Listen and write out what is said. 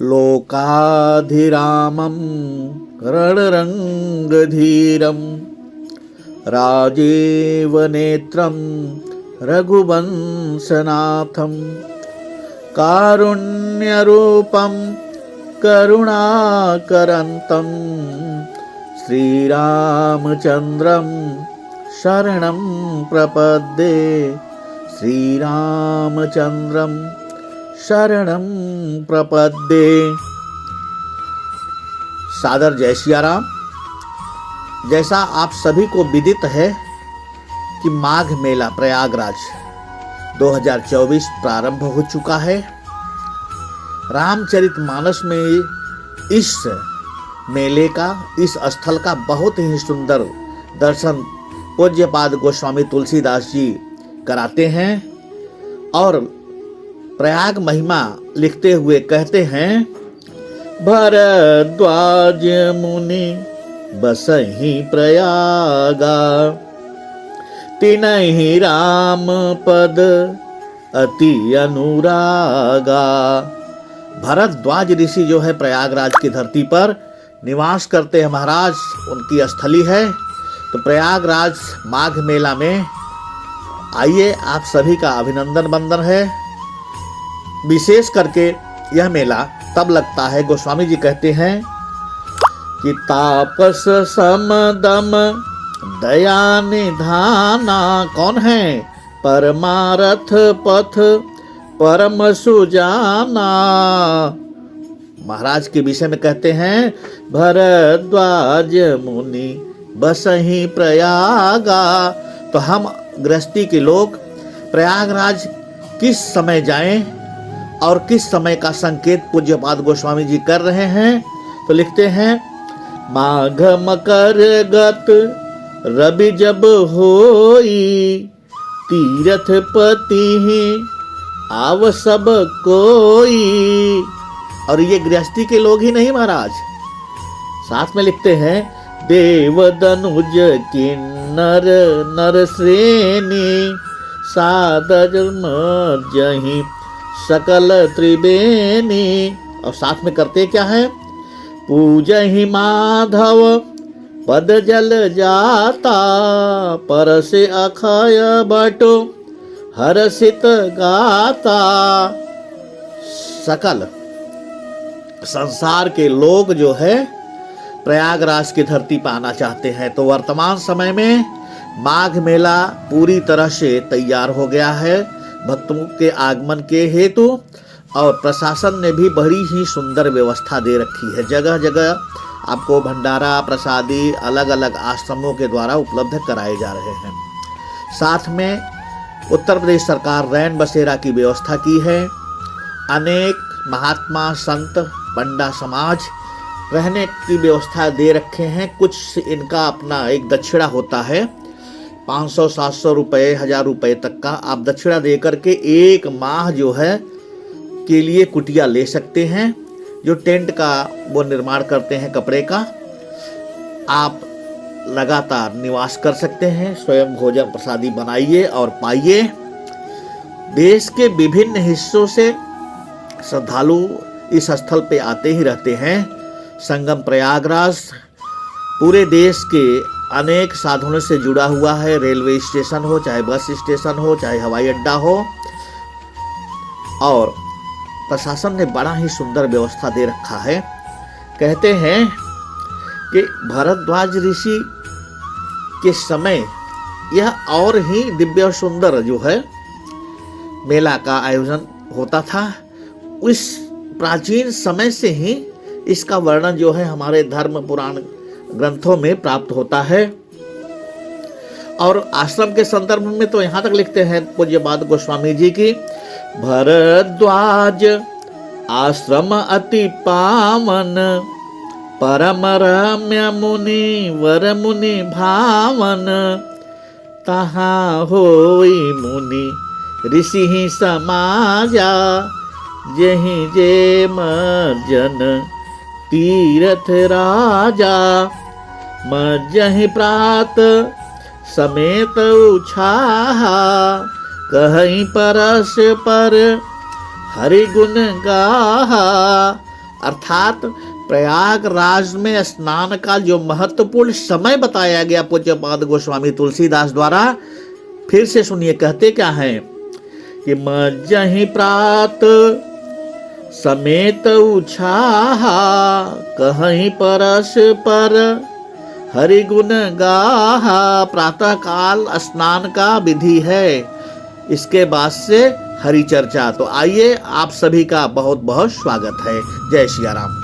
लोकाधिरामं रणरङ्गधीरं राजीवनेत्रं रघुवंशनाथं कारुण्यरूपं करुणाकरन्तं श्रीरामचन्द्रं शरणं प्रपद्ये। श्रीरामचन्द्रं शरणं प्रपद्ये। सादर जय सिया राम। जैसा आप सभी को विदित है कि माघ मेला प्रयागराज 2024 प्रारंभ हो चुका है। रामचरितमानस में इस मेले का, इस स्थल का बहुत ही सुंदर दर्शन पूज्यपाद गोस्वामी तुलसीदास जी कराते हैं और प्रयाग महिमा लिखते हुए कहते हैं, भरद्वाज मुनि बसहि प्रयागा, तिनहि राम पद अति अनुरागा। भरद्वाज ऋषि जो है प्रयागराज की धरती पर निवास करते हैं महाराज, उनकी स्थली है। तो प्रयागराज माघ मेला में आइए, आप सभी का अभिनंदन बंदन है। विशेष करके यह मेला तब लगता है, गोस्वामी जी कहते हैं कि तापस समदम दया निधाना। कौन है? परमारथ पथ परम सुजाना। महाराज के विषय में कहते हैं, भरद्वाज मुनि बसहि प्रयागा। तो हम गृहस्थी के लोग प्रयागराज किस समय जाएं और किस समय का संकेत पूज्यपाद गोस्वामी जी कर रहे हैं। तो लिखते हैं, माघ मकर गत रवि जब होई, तीरथ पति आव सब कोई। और ये गृहस्थी के लोग ही नहीं महाराज, साथ में लिखते हैं, देव दनुज किन्नर नर श्रेणी, सादर जही सकल त्रिवेणी। और साथ में करते क्या है, पूजहि माधव पद जल जाता, परसे अखय बटो हर्षित गाता। सकल संसार के लोग जो है प्रयागराज की धरती पर आना चाहते हैं। तो वर्तमान समय में माघ मेला पूरी तरह से तैयार हो गया है भक्तों के आगमन के हेतु, और प्रशासन ने भी बड़ी ही सुंदर व्यवस्था दे रखी है। जगह जगह आपको भंडारा प्रसादी अलग अलग आश्रमों के द्वारा उपलब्ध कराए जा रहे हैं। साथ में उत्तर प्रदेश सरकार रैन बसेरा की व्यवस्था की है। अनेक महात्मा संत पंडा समाज रहने की व्यवस्था दे रखे हैं। कुछ इनका अपना एक दक्षिणा होता है, 500-700 रुपये 1000 रुपये तक का आप दक्षिणा दे करके एक माह जो है के लिए कुटिया ले सकते हैं। जो टेंट का वो निर्माण करते हैं कपड़े का, आप लगातार निवास कर सकते हैं। स्वयं भोजन प्रसादी बनाइए और पाइए। देश के विभिन्न हिस्सों से श्रद्धालु इस स्थल पे आते ही रहते हैं। संगम प्रयागराज पूरे देश के अनेक साधनों से जुड़ा हुआ है। रेलवे स्टेशन हो, चाहे बस स्टेशन हो, चाहे हवाई अड्डा हो, और प्रशासन ने बड़ा ही सुंदर व्यवस्था दे रखा है। कहते हैं कि भरद्वाज ऋषि के समय यह और ही दिव्य और सुंदर जो है मेला का आयोजन होता था। इस प्राचीन समय से ही इसका वर्णन जो है हमारे धर्म पुराण ग्रंथों में प्राप्त होता है। और आश्रम के संदर्भ में तो यहाँ तक लिखते हैं पूज्यपाद गोस्वामी जी की, भरद्वाज आश्रम अति पावन, परम रम्य मुनि वर मुनि भावन, तहाँ होई मुनि ऋषि समाजा, जहि जे मर्जन तीरथ राजा, मज्जहि प्रात समेत उछाहा, कहीं परस पर हरि गुण गाहा, अर्थात प्रयागराज में स्नान का जो महत्वपूर्ण समय बताया गया पूज्यपाद गोस्वामी तुलसीदास द्वारा, फिर से सुनिए, कहते क्या है कि मज्जहि प्रात समेत उछाहा, कहीं परस पर हरि गुण गाहा। प्रातः काल स्नान का विधि है, इसके बाद से हरि चर्चा। तो आइए, आप सभी का बहुत बहुत स्वागत है। जय सिया राम।